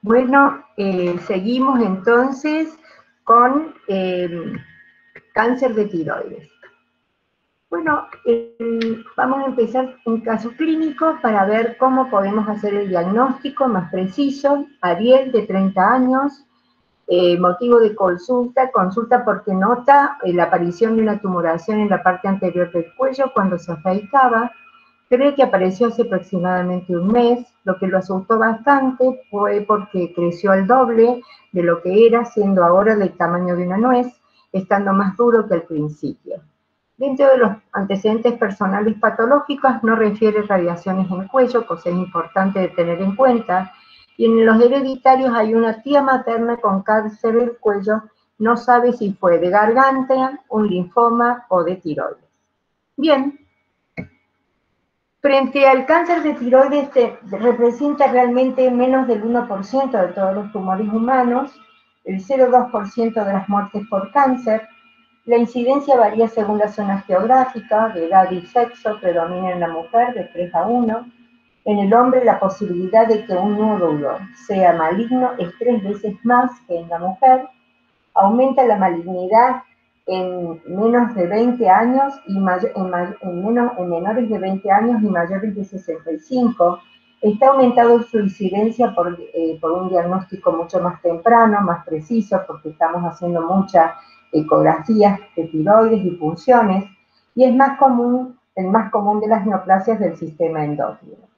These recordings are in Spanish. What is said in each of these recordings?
Bueno, seguimos entonces con cáncer de tiroides. Bueno, vamos a empezar un caso clínico para ver cómo podemos hacer el diagnóstico más preciso. Ariel, de 30 años, motivo de consulta porque nota la aparición de una tumoración en la parte anterior del cuello cuando se afeitaba. Cree que apareció hace aproximadamente un mes. Lo que lo asustó bastante fue porque creció al doble de lo que era, siendo ahora del tamaño de una nuez, estando más duro que al principio. Dentro de los antecedentes personales patológicos no refiere radiaciones en el cuello, cosa importante de tener en cuenta, y en los hereditarios hay una tía materna con cáncer del cuello, no sabe si fue de garganta, un linfoma o de tiroides. Bien, frente al cáncer de tiroides representa realmente menos del 1% de todos los tumores humanos, el 0,2% de las muertes por cáncer. La incidencia varía según la zona geográfica, de edad y sexo, predomina en la mujer de 3 a 1. En el hombre la posibilidad de que un nódulo sea maligno es 3 veces más que en la mujer. Aumenta la malignidad en menos de 20 años y en menores de 20 años y mayores de 65. Está aumentado su incidencia por un diagnóstico mucho más temprano, más preciso, porque estamos haciendo muchas ecografías de tiroides y punciones, y es el más común de las neoplasias del sistema endocrino.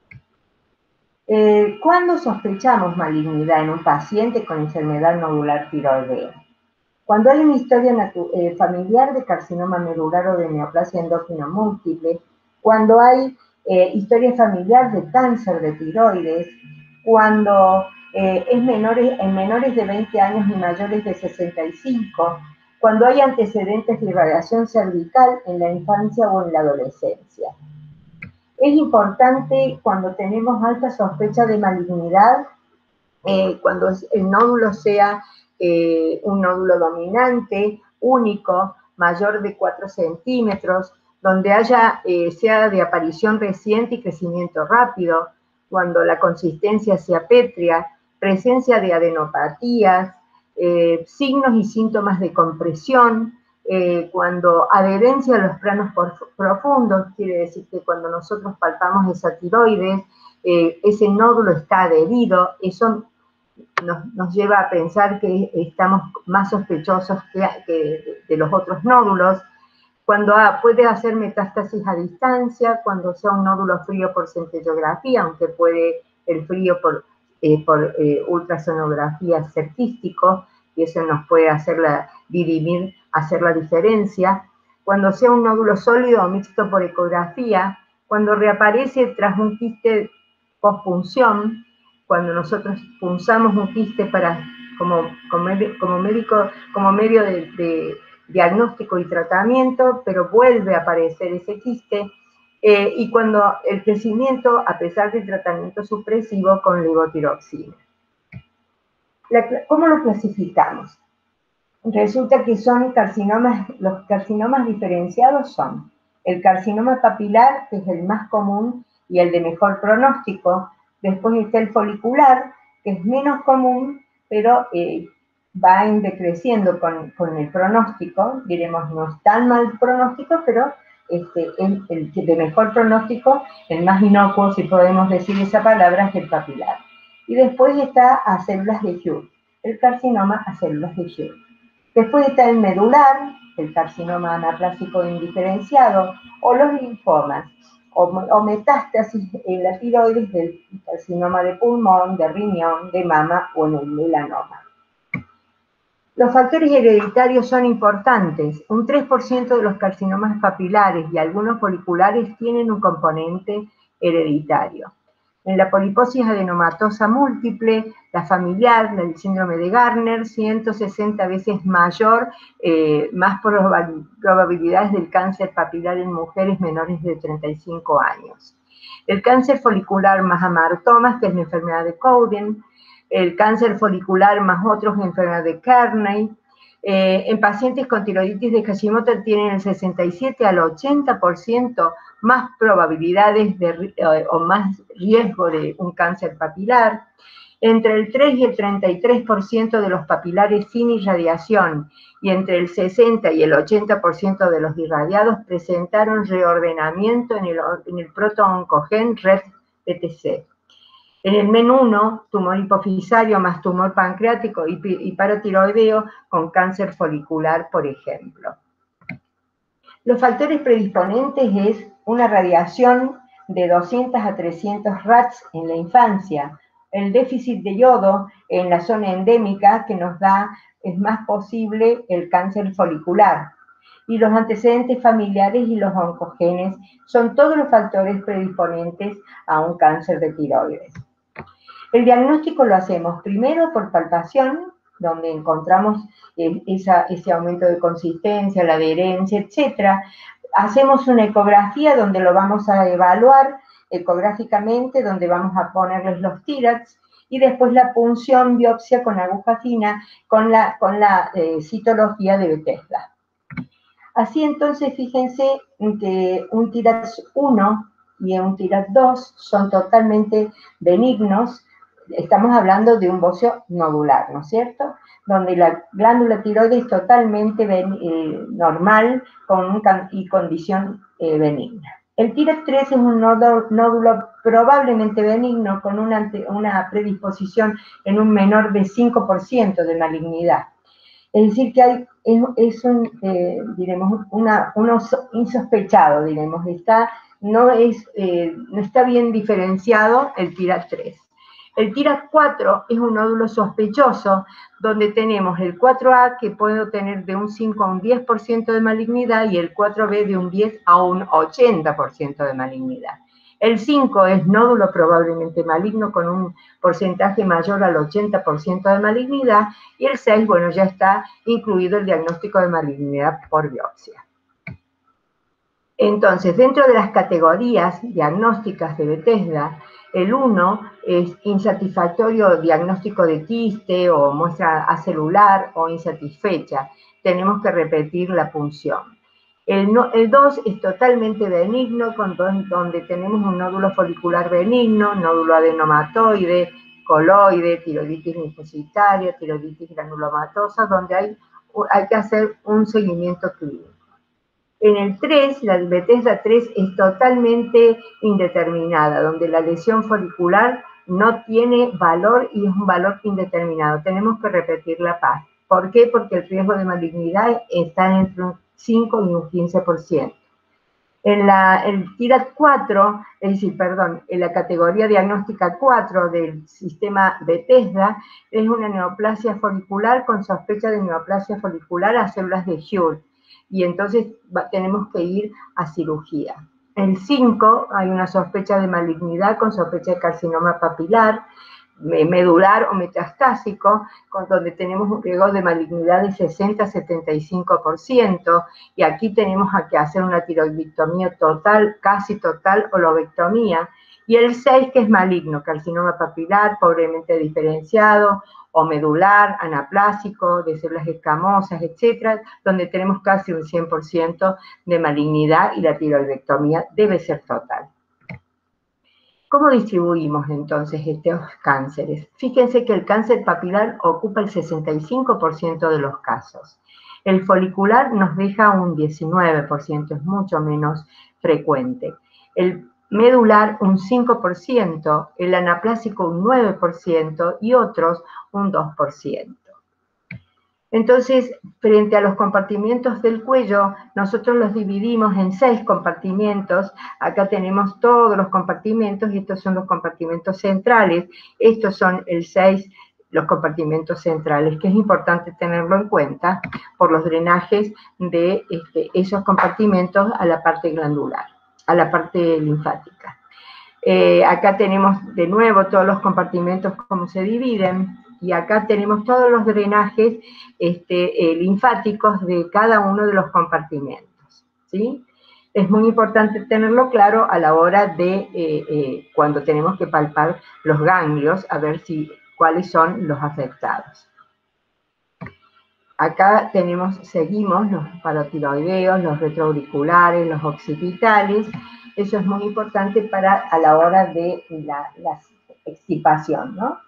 ¿Cuándo sospechamos malignidad en un paciente con enfermedad nodular tiroidea? Cuando hay una historia familiar de carcinoma medular o de neoplasia endócrina múltiple, cuando hay historia familiar de cáncer de tiroides, cuando en menores de 20 años y mayores de 65, cuando hay antecedentes de irradiación cervical en la infancia o en la adolescencia. Es importante cuando tenemos alta sospecha de malignidad, cuando el nódulo sea un nódulo dominante, único, mayor de 4 centímetros, donde sea de aparición reciente y crecimiento rápido, cuando la consistencia sea pétrea, presencia de adenopatías, signos y síntomas de compresión, cuando adherencia a los planos profundos, quiere decir que cuando nosotros palpamos esa tiroides, ese nódulo está adherido, eso nos lleva a pensar que estamos más sospechosos que de los otros nódulos, cuando puede hacer metástasis a distancia, cuando sea un nódulo frío por centellografía, aunque puede el frío por ultrasonografía ser quístico, y eso nos puede hacer la diferencia, cuando sea un nódulo sólido o mixto por ecografía, cuando reaparece tras un quiste pospunción, cuando nosotros punzamos un quiste como medio de diagnóstico y tratamiento, pero vuelve a aparecer ese quiste, y cuando el crecimiento, a pesar del tratamiento supresivo con levotiroxina. ¿Cómo lo clasificamos? Resulta que los carcinomas diferenciados son el carcinoma papilar, que es el más común y el de mejor pronóstico. Después está el folicular, que es menos común, pero va decreciendo con el pronóstico. Diremos, no es tan mal pronóstico, pero el de mejor pronóstico, el más inocuo, si podemos decir esa palabra, es el papilar. Y después está a células de Hugh, el carcinoma a células de Hugh. Después está el medular, el carcinoma anaplásico indiferenciado, o los linfomas, o metástasis en la tiroides del carcinoma de pulmón, de riñón, de mama o en el melanoma. Los factores hereditarios son importantes. Un 3% de los carcinomas papilares y algunos foliculares tienen un componente hereditario. En la poliposis adenomatosa múltiple, la familiar, el síndrome de Garner, 160 veces mayor, más probabilidades del cáncer papilar en mujeres menores de 35 años. El cáncer folicular más amartomas, que es la enfermedad de Cowden, el cáncer folicular más otros, enfermedad de Kearney. En pacientes con tiroiditis de Hashimoto tienen el 67 al 80% más probabilidades o más riesgo de un cáncer papilar. Entre el 3 y el 33% de los papilares sin irradiación y entre el 60 y el 80% de los irradiados presentaron reordenamiento en el proto-oncogen RED-PTC. En el MEN1, tumor hipofisario más tumor pancreático y paratiroideo con cáncer folicular, por ejemplo. Los factores predisponentes es una radiación de 200 a 300 RATs en la infancia, el déficit de yodo en la zona endémica que nos da, es más posible el cáncer folicular, y los antecedentes familiares y los oncogenes son todos los factores predisponentes a un cáncer de tiroides. El diagnóstico lo hacemos primero por palpación, donde encontramos ese aumento de consistencia, la adherencia, etc. Hacemos una ecografía donde lo vamos a evaluar ecográficamente, donde vamos a ponerles los TIRADS, y después la punción biopsia con aguja fina con la citología de Bethesda. Así entonces, fíjense que un TIRADS 1 y un TIRADS 2 son totalmente benignos. Estamos hablando de un bocio nodular, ¿no es cierto? Donde la glándula tiroides es totalmente normal y condición benigna. El TIRADS 3 es un nódulo probablemente benigno con una predisposición en un menor de 5% de malignidad. Es decir, que diremos, uno insospechado, diremos, no está bien diferenciado el TIRADS 3. El TIRADS 4 es un nódulo sospechoso, donde tenemos el 4A que puede tener de un 5 a un 10% de malignidad y el 4B de un 10 a un 80% de malignidad. El 5 es nódulo probablemente maligno con un porcentaje mayor al 80% de malignidad y el 6, bueno, ya está incluido el diagnóstico de malignidad por biopsia. Entonces, dentro de las categorías diagnósticas de Bethesda, el 1 es insatisfactorio diagnóstico de quiste o muestra acelular o insatisfecha. Tenemos que repetir la punción. El 2 es totalmente benigno, donde tenemos un nódulo folicular benigno, nódulo adenomatoide, coloide, tiroiditis linfocitaria, tiroiditis granulomatosa, donde hay que hacer un seguimiento clínico. En el 3, la Bethesda 3 es totalmente indeterminada, donde la lesión folicular no tiene valor y es un valor indeterminado. Tenemos que repetir la PAS. ¿Por qué? Porque el riesgo de malignidad está entre un 5 y un 15%. El TIRADS 4, es decir, perdón, en la categoría diagnóstica 4 del sistema Bethesda, es una neoplasia folicular con sospecha de neoplasia folicular a células de Hull. Y entonces tenemos que ir a cirugía. En 5 hay una sospecha de malignidad con sospecha de carcinoma papilar, medular o metastásico, donde tenemos un riesgo de malignidad de 60 a 75%, y aquí tenemos que hacer una tiroidectomía total, casi total, o lobectomía. Y el 6, que es maligno, carcinoma papilar, pobremente diferenciado, o medular, anaplásico, de células escamosas, etcétera, donde tenemos casi un 100% de malignidad y la tiroidectomía debe ser total. ¿Cómo distribuimos entonces estos cánceres? Fíjense que el cáncer papilar ocupa el 65% de los casos. El folicular nos deja un 19%, es mucho menos frecuente. El medular un 5%, el anaplásico un 9% y otros un 2%. Entonces, frente a los compartimientos del cuello, nosotros los dividimos en 6 compartimentos. Acá tenemos todos los compartimentos y estos son los compartimentos centrales. Estos son los compartimentos centrales, que es importante tenerlo en cuenta por los drenajes de esos compartimentos a la parte glandular, a la parte linfática. Acá tenemos de nuevo todos los compartimentos como se dividen. Y acá tenemos todos los drenajes linfáticos de cada uno de los compartimentos, ¿sí? Es muy importante tenerlo claro a la hora de cuando tenemos que palpar los ganglios, a ver cuáles son los afectados. Acá seguimos los parotiroideos, los retroauriculares, los occipitales. Eso es muy importante a la hora de la extirpación, ¿no?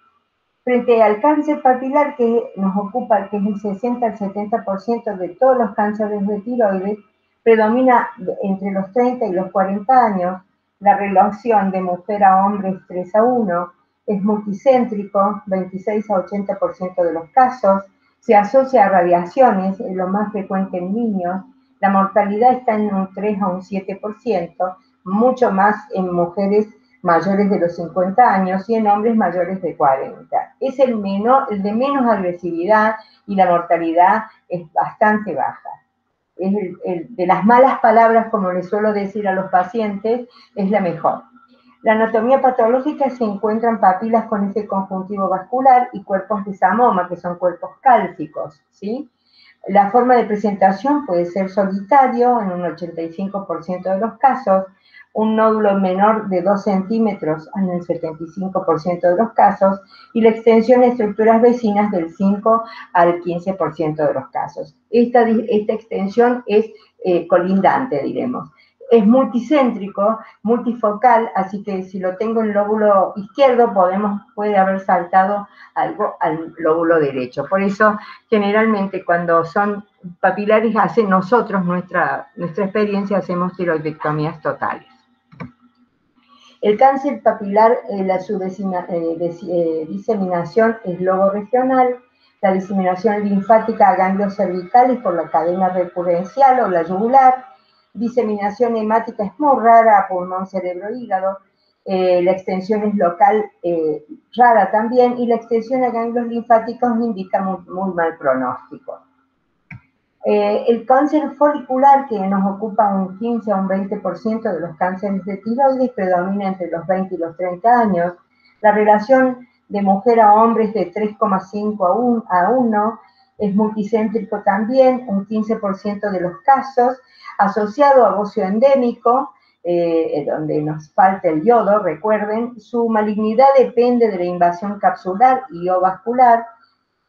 Frente al cáncer papilar que nos ocupa, que es el 60 al 70% de todos los cánceres de tiroides, predomina entre los 30 y los 40 años, la relación de mujer a hombre es 3:1, es multicéntrico, 26 a 80% de los casos, se asocia a radiaciones, es lo más frecuente en niños, la mortalidad está en un 3 a un 7%, mucho más en mujeres mayores de los 50 años y en hombres mayores de 40. Es el de menos agresividad y la mortalidad es bastante baja. Es de las malas palabras, como les suelo decir a los pacientes, es la mejor. La anatomía patológica se encuentran papilas con eje conjuntivo vascular y cuerpos de samoma, que son cuerpos cálcicos, ¿sí? La forma de presentación puede ser solitario en un 85% de los casos, un nódulo menor de 2 centímetros en el 75% de los casos, y la extensión de estructuras vecinas del 5 al 15% de los casos. Esta extensión es colindante, diremos. Es multicéntrico, multifocal, así que si lo tengo en el lóbulo izquierdo, puede haber saltado algo al lóbulo derecho. Por eso, generalmente, cuando son papilares, nosotros, nuestra experiencia, hacemos tiroidectomías totales. El cáncer papilar, su diseminación es loborregional, la diseminación linfática a ganglios cervicales por la cadena recurrencial o la yugular, diseminación hemática es muy rara a pulmón, cerebro, hígado, la extensión es local, rara también, y la extensión a ganglios linfáticos indica muy mal pronóstico. El cáncer folicular, que nos ocupa un 15 a un 20% de los cánceres de tiroides, predomina entre los 20 y los 30 años. La relación de mujer a hombre es de 3,5 a 1, es multicéntrico también, un 15% de los casos, asociado a bocio endémico, donde nos falta el yodo, recuerden, su malignidad depende de la invasión capsular y o vascular.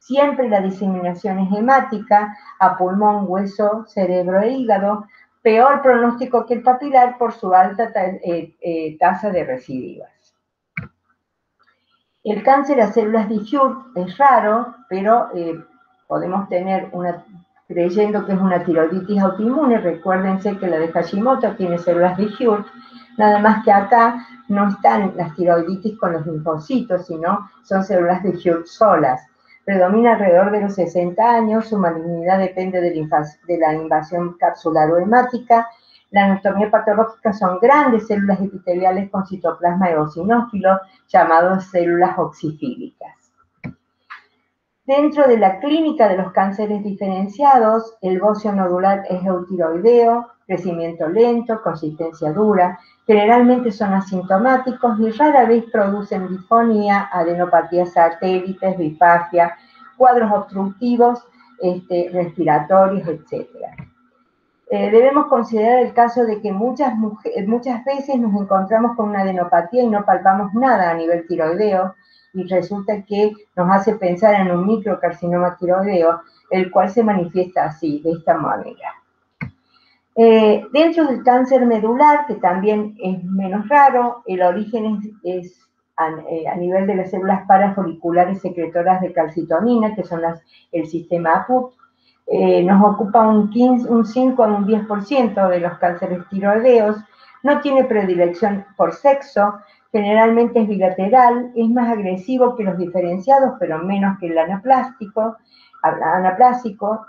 Siempre la diseminación es hemática, a pulmón, hueso, cerebro e hígado, peor pronóstico que el papilar por su alta tasa de recidivas. El cáncer a células diffuse es raro, pero podemos tener creyendo que es una tiroiditis autoinmune. Recuérdense que la de Hashimoto tiene células diffuse, nada más que acá no están las tiroiditis con los linfocitos, sino son células diffuse solas. Predomina alrededor de los 60 años, su malignidad depende de la invasión capsular o hemática. La anatomía patológica son grandes células epiteliales con citoplasma eosinófilo, llamadas células oxifílicas. Dentro de la clínica de los cánceres diferenciados, el bocio nodular es eutiroideo, crecimiento lento, consistencia dura, generalmente son asintomáticos y rara vez producen disfonía, adenopatías satélites, bifagia, cuadros obstructivos, respiratorios, etc. Debemos considerar el caso de que muchas veces nos encontramos con una adenopatía y no palpamos nada a nivel tiroideo, y resulta que nos hace pensar en un microcarcinoma tiroideo, el cual se manifiesta así, de esta manera. Dentro del cáncer medular, que también es menos raro, el origen es a nivel de las células parafoliculares secretoras de calcitonina, que son el sistema APUT. Nos ocupa un 5 a un 10% de los cánceres tiroideos, no tiene predilección por sexo, generalmente es bilateral, es más agresivo que los diferenciados, pero menos que el anaplásico,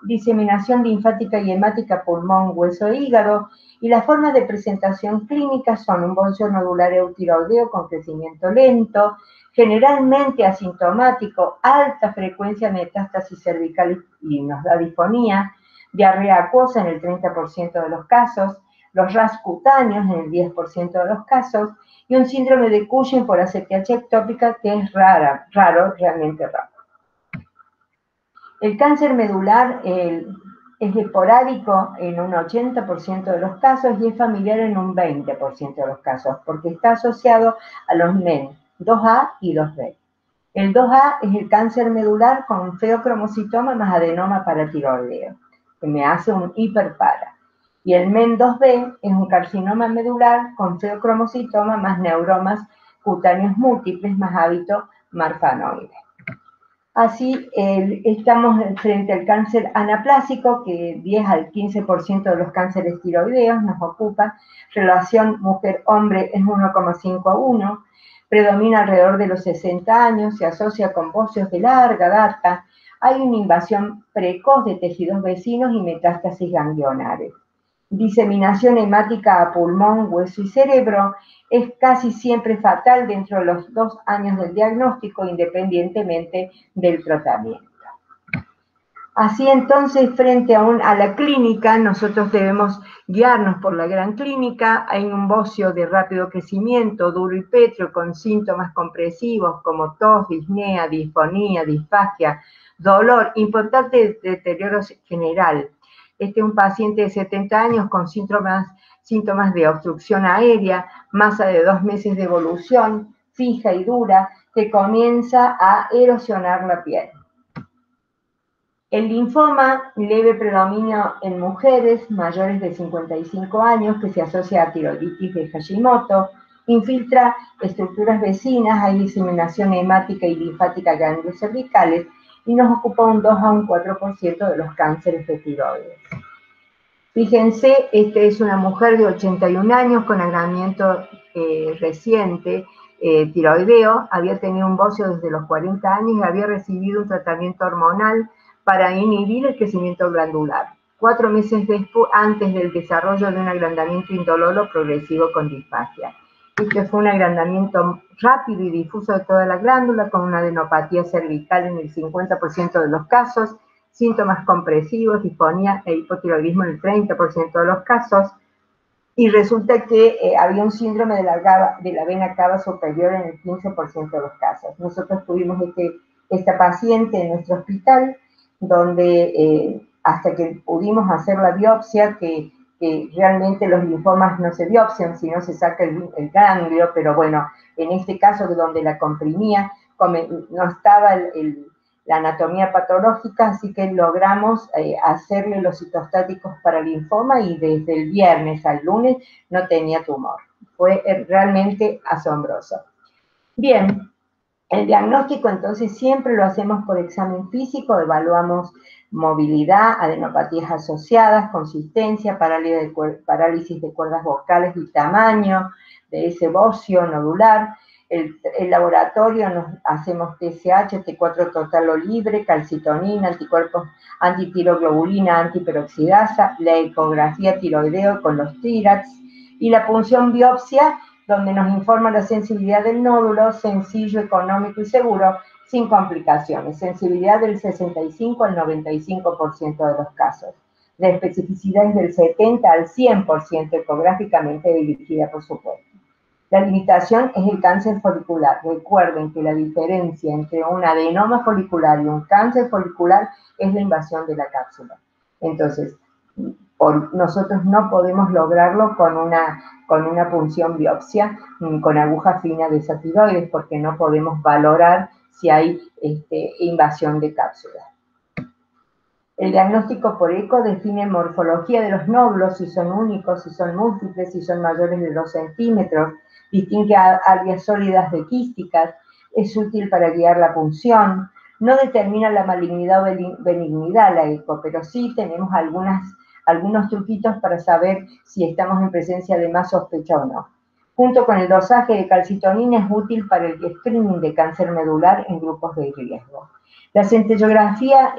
diseminación linfática y hemática, pulmón, hueso e hígado, y las formas de presentación clínica son un bocio nodular eutiroideo con crecimiento lento, generalmente asintomático, alta frecuencia de metástasis cervical y nos da disfonía, diarrea acuosa en el 30% de los casos, los RAS cutáneos en el 10% de los casos, y un síndrome de Cushing por ACTH ectópica que es realmente raro. El cáncer medular es esporádico en un 80% de los casos y es familiar en un 20% de los casos, porque está asociado a los MEN 2A y 2B. El 2A es el cáncer medular con feocromocitoma más adenoma paratiroideo, que me hace un hiperpara. Y el MEN2B es un carcinoma medular con feocromocitoma más neuromas cutáneos múltiples más hábito marfanoide. Así, estamos frente al cáncer anaplásico, que 10 al 15% de los cánceres tiroideos nos ocupan. Relación mujer-hombre es 1,5 a 1. Predomina alrededor de los 60 años, se asocia con bocios de larga data. Hay una invasión precoz de tejidos vecinos y metástasis ganglionares. Diseminación hemática a pulmón, hueso y cerebro. Es casi siempre fatal dentro de los 2 años del diagnóstico, independientemente del tratamiento. Así entonces, frente a la clínica, nosotros debemos guiarnos por la gran clínica. Hay un bocio de rápido crecimiento, duro y pétreo, con síntomas compresivos como tos, disnea, disfonía, disfagia, dolor, importante deterioro general. Este es un paciente de 70 años con síntomas de obstrucción aérea, masa de 2 meses de evolución, fija y dura, que comienza a erosionar la piel. El linfoma, leve predominio en mujeres mayores de 55 años, que se asocia a tiroiditis de Hashimoto, infiltra estructuras vecinas, hay diseminación hemática y linfática de ganglios cervicales, y nos ocupa un 2 a un 4% de los cánceres de tiroides. Fíjense, esta es una mujer de 81 años con agrandamiento reciente, tiroideo, había tenido un bocio desde los 40 años y había recibido un tratamiento hormonal para inhibir el crecimiento glandular, 4 meses antes del desarrollo de un agrandamiento indoloro progresivo con disfagia. Este fue un agrandamiento rápido y difuso de toda la glándula, con una adenopatía cervical en el 50% de los casos, síntomas compresivos, disfonía e hipotiroidismo en el 30% de los casos, y resulta que había un síndrome de la vena cava superior en el 15% de los casos. Nosotros tuvimos esta paciente en nuestro hospital, donde hasta que pudimos hacer la biopsia, que realmente los linfomas no se biopsian, sino se saca el ganglio, pero bueno, en este caso donde la comprimía, no estaba la anatomía patológica, así que logramos hacerle los citostáticos para linfoma y desde el viernes al lunes no tenía tumor. Fue realmente asombroso. Bien, el diagnóstico entonces siempre lo hacemos por examen físico, evaluamos movilidad, adenopatías asociadas, consistencia, parálisis de cuerdas vocales y tamaño de ese bocio nodular. El laboratorio hacemos TSH, T4 total o libre, calcitonina, anticuerpos, antitiroglobulina, antiperoxidasa, la ecografía tiroideo con los TIRAX y la punción biopsia, donde nos informa la sensibilidad del nódulo, sencillo, económico y seguro, sin complicaciones. Sensibilidad del 65 al 95% de los casos. La especificidad es del 70 al 100%, ecográficamente dirigida, por supuesto. La limitación es el cáncer folicular. Recuerden que la diferencia entre un adenoma folicular y un cáncer folicular es la invasión de la cápsula. Entonces, nosotros no podemos lograrlo con una punción biopsia con aguja fina de esa tiroides, porque no podemos valorar si hay invasión de cápsula. El diagnóstico por eco define morfología de los nódulos, si son únicos, si son múltiples, si son mayores de 2 centímetros, distingue áreas sólidas de quísticas, es útil para guiar la punción, no determina la malignidad o benignidad la eco, pero sí tenemos algunos truquitos para saber si estamos en presencia de más sospecha o no. Junto con el dosaje de calcitonina es útil para el screening de cáncer medular en grupos de riesgo. La centellografía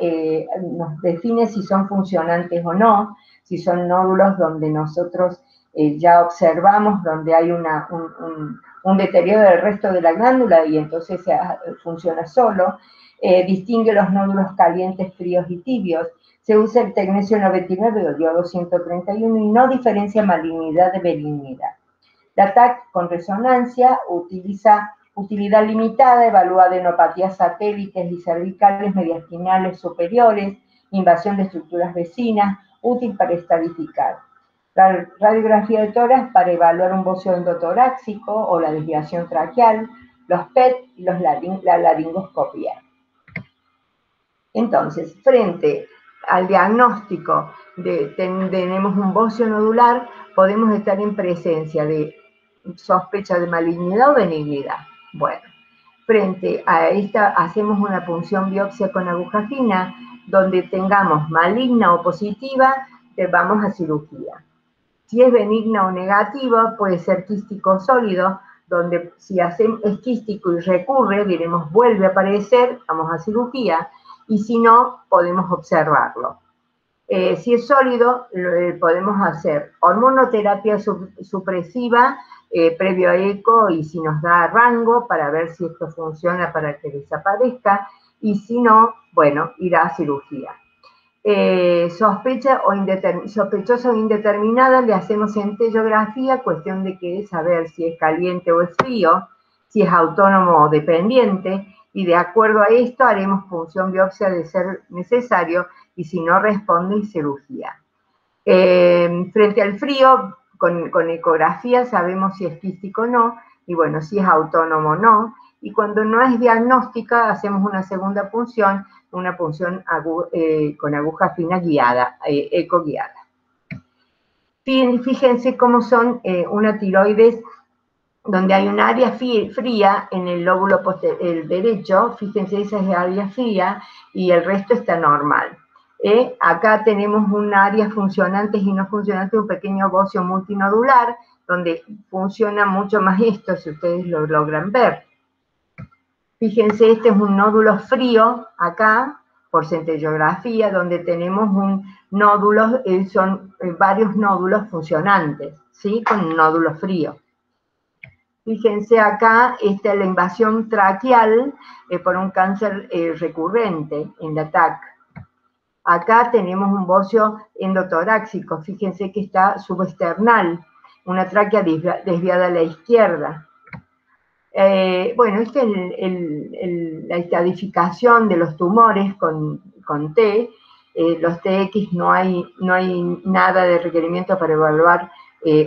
nos define si son funcionantes o no, si son nódulos donde nosotros ya observamos, donde hay un deterioro del resto de la glándula y entonces funciona solo. Distingue los nódulos calientes, fríos y tibios. Se usa el tecnesio 99 o yodo 131 y no diferencia malignidad de benignidad. La TAC con resonancia utiliza utilidad limitada, evalúa adenopatías satélites y cervicales mediastinales superiores, invasión de estructuras vecinas, útil para estadificar. La radiografía de tórax para evaluar un bocio endotoráxico o la desviación traqueal, los PET y la laringoscopia. Entonces, frente al diagnóstico tenemos un bocio nodular, podemos estar en presencia de sospecha de malignidad o benignidad. Bueno, frente a esta, hacemos una punción biopsia con aguja fina, donde tengamos maligna o positiva, vamos a cirugía. Si es benigna o negativa, puede ser quístico o sólido, donde si es quístico y recurre, diremos vuelve a aparecer, vamos a cirugía, y si no, podemos observarlo. Si es sólido, podemos hacer hormonoterapia supresiva previo a eco y si nos da rango para ver si esto funciona para que desaparezca, y si no, bueno, irá a cirugía. Sospechosa o indeterminada, le hacemos centellografía, cuestión de que saber si es caliente o es frío, si es autónomo o dependiente, y de acuerdo a esto haremos punción biopsia de ser necesario, y si no responde, cirugía. Frente al frío, con ecografía sabemos si es quístico o no, y bueno, si es autónomo o no, y cuando no es diagnóstica hacemos una segunda punción, una punción con aguja fina guiada, eco guiada. Fíjense cómo son una tiroides donde hay un área fría en el lóbulo el derecho, fíjense, esa es el área fría y el resto está normal. Acá tenemos un área funcionantes y no funcionantes, un pequeño bocio multinodular, donde funciona mucho más esto, si ustedes lo logran ver. Fíjense, este es un nódulo frío, acá, por centellografía, donde tenemos un nódulo, son varios nódulos funcionantes, ¿sí? Con un nódulo frío. Fíjense acá, esta es la invasión traqueal por un cáncer recurrente en la TAC. Acá tenemos un bocio endotoráxico, fíjense que está subesternal, una tráquea desviada a la izquierda. Bueno, esta es la estadificación de los tumores con T. Los TX no hay nada de requerimiento para evaluar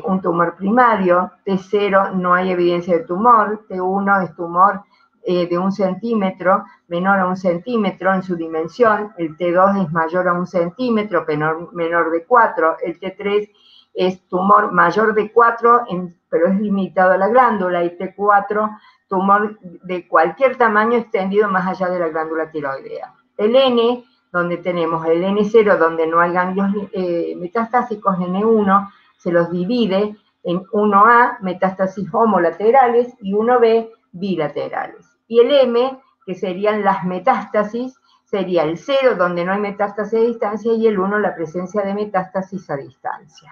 un tumor primario. T0 no hay evidencia de tumor. T1 es tumor de 1 centímetro, menor a 1 centímetro en su dimensión. El T2 es mayor a 1 centímetro, menor de 4. El T3 es tumor mayor de 4, pero es limitado a la glándula, y T4, tumor de cualquier tamaño extendido más allá de la glándula tiroidea. El N, donde tenemos el N0, donde no hay ganglios metastásicos, N1, se los divide en 1A, metástasis homolaterales, y 1B, bilaterales. Y el M, que serían las metástasis, sería el 0, donde no hay metástasis a distancia, y el 1, la presencia de metástasis a distancia.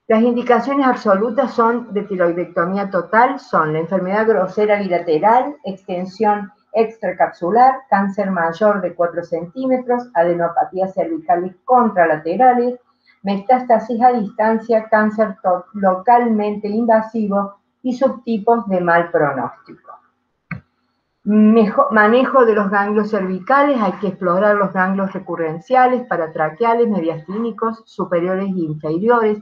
Las indicaciones absolutas son de tiroidectomía total, son la enfermedad grosera bilateral, extensión extracapsular, cáncer mayor de 4 centímetros, adenopatías cervicales contralaterales, metástasis a distancia, cáncer localmente invasivo y subtipos de mal pronóstico. Manejo de los ganglios cervicales, hay que explorar los ganglios recurrenciales, paratraqueales, mediastínicos, superiores e inferiores,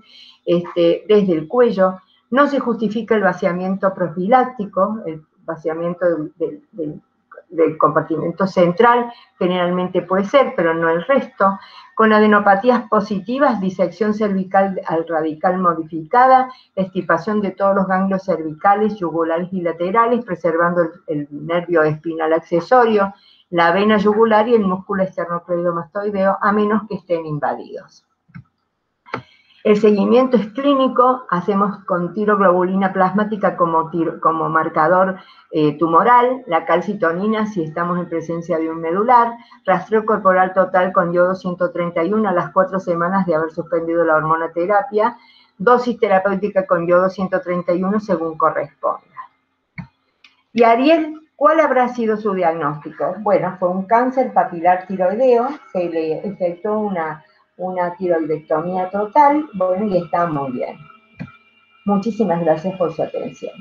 desde el cuello. No se justifica el vaciamiento profiláctico, el vaciamiento del compartimento central, generalmente puede ser, pero no el resto. Con adenopatías positivas, disección cervical al radical modificada, extirpación de todos los ganglios cervicales, yugulares y laterales, preservando el nervio espinal accesorio, la vena yugular y el músculo esternocleidomastoideo, a menos que estén invadidos. El seguimiento es clínico, hacemos con tiroglobulina plasmática como marcador tumoral, la calcitonina si estamos en presencia de un medular, rastreo corporal total con yodo 131 a las 4 semanas de haber suspendido la hormonoterapia, dosis terapéutica con yodo 131 según corresponda. Y Ariel, ¿cuál habrá sido su diagnóstico? Bueno, fue un cáncer papilar tiroideo, se le efectuó una tiroidectomía total, bueno, y está muy bien. Muchísimas gracias por su atención.